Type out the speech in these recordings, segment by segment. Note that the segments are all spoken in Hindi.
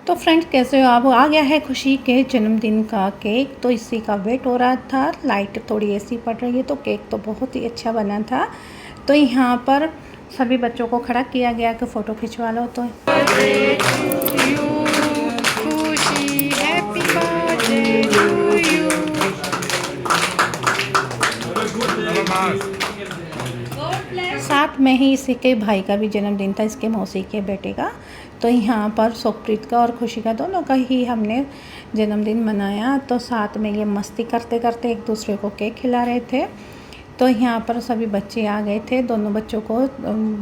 तो फ्रेंड्स कैसे हो आप। आ गया है खुशी के जन्मदिन का केक, तो इसी का वेट हो रहा था। लाइट थोड़ी ऐसी पड़ रही है तो केक तो बहुत ही अच्छा बना था। तो यहाँ पर सभी बच्चों को खड़ा किया गया कि फ़ोटो खिंचवा लो। तो साथ में ही इसी के भाई का भी जन्मदिन था, इसके मौसी के बेटे का। तो यहाँ पर सुखप्रीत का और खुशी का दोनों का ही हमने जन्मदिन मनाया। तो साथ में ये मस्ती करते करते एक दूसरे को केक खिला रहे थे। तो यहाँ पर सभी बच्चे आ गए थे। दोनों बच्चों को,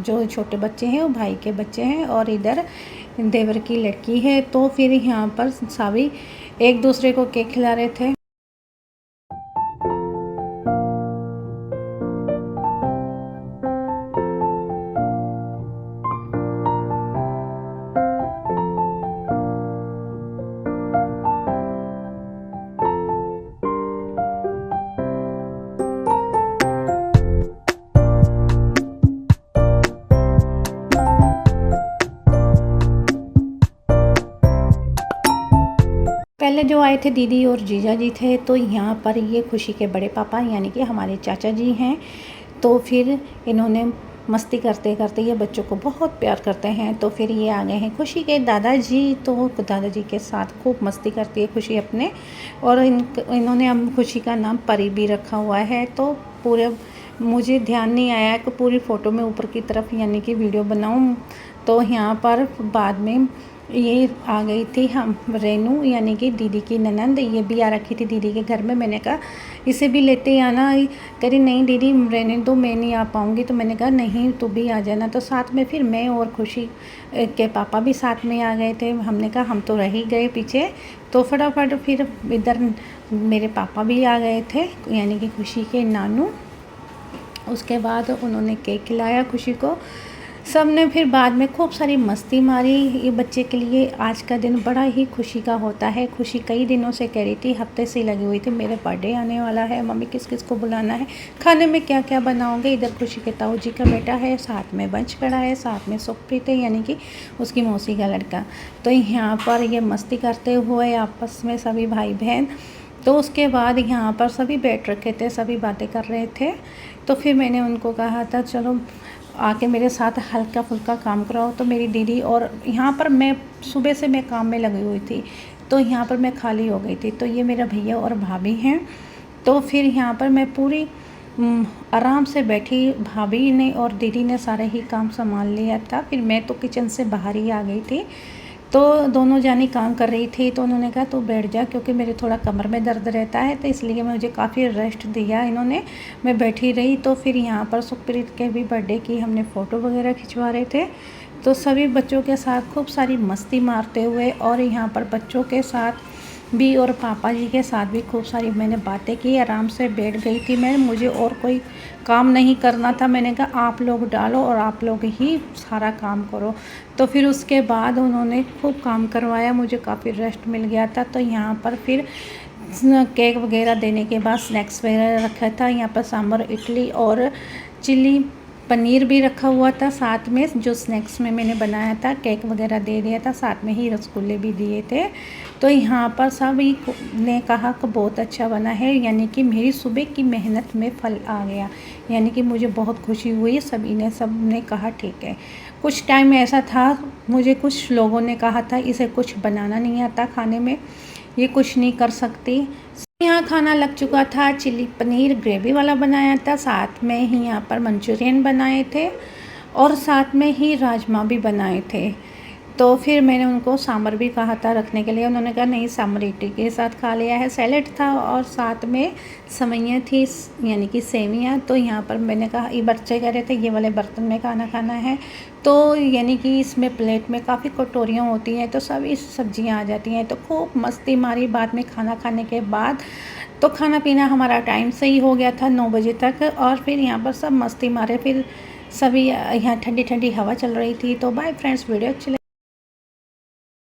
जो छोटे बच्चे हैं वो भाई के बच्चे हैं और इधर देवर की लड़की है। तो फिर यहाँ पर सभी एक दूसरे को केक खिला रहे थे। पहले जो आए थे दीदी और जीजा जी थे। तो यहाँ पर ये खुशी के बड़े पापा यानी कि हमारे चाचा जी हैं। तो फिर इन्होंने मस्ती करते करते, ये बच्चों को बहुत प्यार करते हैं। तो फिर ये आ गए हैं खुशी के दादाजी। तो दादाजी के साथ खूब मस्ती करती है खुशी अपने। और इन्होंने अब खुशी का नाम परी भी रखा हुआ है। तो पूरे मुझे ध्यान नहीं आया कि पूरी फ़ोटो में ऊपर की तरफ यानी कि वीडियो बनाऊं। तो यहाँ पर बाद में ये आ गई थी हम रेनू यानी कि दीदी की ननंद, ये भी आ रखी थी दीदी के घर में। मैंने कहा इसे भी लेते आना। कह रही नहीं दीदी रहने दो, मैं नहीं आ पाऊँगी। तो मैंने कहा नहीं तू भी आ जाना। तो साथ में फिर मैं और खुशी के पापा भी साथ में आ गए थे। हमने कहा हम तो रह ही गए पीछे। तो फटाफट फिर इधर मेरे पापा भी आ गए थे यानी कि खुशी के नानू। उसके बाद उन्होंने केक खिलाया खुशी को। सब ने फिर बाद में खूब सारी मस्ती मारी। ये बच्चे के लिए आज का दिन बड़ा ही खुशी का होता है। खुशी कई दिनों से कह रही थी, हफ्ते से लगी हुई थी मेरे बर्थडे आने वाला है, मम्मी किस किस को बुलाना है, खाने में क्या क्या बनाओगे। इधर खुशी के ताऊ जी का बेटा है, साथ में बंच खड़ा है, साथ में सुखप्रीत है यानी कि उसकी मौसी का लड़का। तो यहाँ पर ये मस्ती करते हुए आपस में सभी भाई बहन। तो उसके बाद यहाँ पर सभी बैठ रखे थे, सभी बातें कर रहे थे। तो फिर मैंने उनको कहा था चलो आके मेरे साथ हल्का फुल्का काम कराओ। तो मेरी दीदी और यहाँ पर मैं सुबह से मैं काम में लगी हुई थी। तो यहाँ पर मैं खाली हो गई थी। तो ये मेरा भैया और भाभी हैं। तो फिर यहाँ पर मैं पूरी आराम से बैठी। भाभी ने और दीदी ने सारे ही काम संभाल लिया था। फिर मैं तो किचन से बाहर ही आ गई थी। तो दोनों जानी काम कर रही थी। तो उन्होंने कहा तू बैठ जा, क्योंकि मेरे थोड़ा कमर में दर्द रहता है। तो इसलिए मुझे काफ़ी रेस्ट दिया इन्होंने, मैं बैठी रही। तो फिर यहाँ पर सुखप्रीत के भी बर्थडे की हमने फ़ोटो वगैरह खिंचवा रहे थे। तो सभी बच्चों के साथ खूब सारी मस्ती मारते हुए, और यहाँ पर बच्चों के साथ भी और पापा जी के साथ भी खूब सारी मैंने बातें की। आराम से बैठ गई थी मैं, मुझे और कोई काम नहीं करना था। मैंने कहा आप लोग डालो और आप लोग ही सारा काम करो। तो फिर उसके बाद उन्होंने खूब काम करवाया, मुझे काफ़ी रेस्ट मिल गया था। तो यहाँ पर फिर केक वगैरह देने के बाद स्नैक्स वगैरह रखा था। यहाँ पर सांभर, इडली और चिल्ली पनीर भी रखा हुआ था साथ में, जो स्नैक्स में मैंने बनाया था। केक वगैरह दे दिया था, साथ में ही रसगुल्ले भी दिए थे। तो यहाँ पर सभी ने कहा कि बहुत अच्छा बना है, यानी कि मेरी सुबह की मेहनत में फल आ गया। यानी कि मुझे बहुत खुशी हुई। सब ने कहा ठीक है। कुछ टाइम ऐसा था, मुझे कुछ लोगों ने कहा था इसे कुछ बनाना नहीं आता, खाने में ये कुछ नहीं कर सकती। यहाँ खाना लग चुका था। चिल्ली पनीर ग्रेवी वाला बनाया था, साथ में ही यहाँ पर मंचूरियन बनाए थे और साथ में ही राजमा भी बनाए थे। तो फिर मैंने उनको सांभर भी कहा था रखने के लिए, उन्होंने कहा नहीं सांभर इडली के साथ खा लिया है। सैलेड था और साथ में सेवइयाँ थी यानी कि सेवियाँ। तो यहाँ पर मैंने कहा, ये बच्चे कह रहे थे ये वाले बर्तन में खाना खाना है। तो यानी कि इसमें प्लेट में काफ़ी कटोरियाँ होती हैं, तो सब इस सब्जियाँ आ जाती हैं। तो खूब मस्ती मारी। बाद में खाना खाने के बाद तो खाना पीना हमारा टाइम से ही हो गया था 9 बजे तक। और फिर यहाँ पर सब मस्ती मारे। फिर सभी यहाँ ठंडी ठंडी हवा चल रही थी। तो बाय फ्रेंड्स, वीडियो अच्छी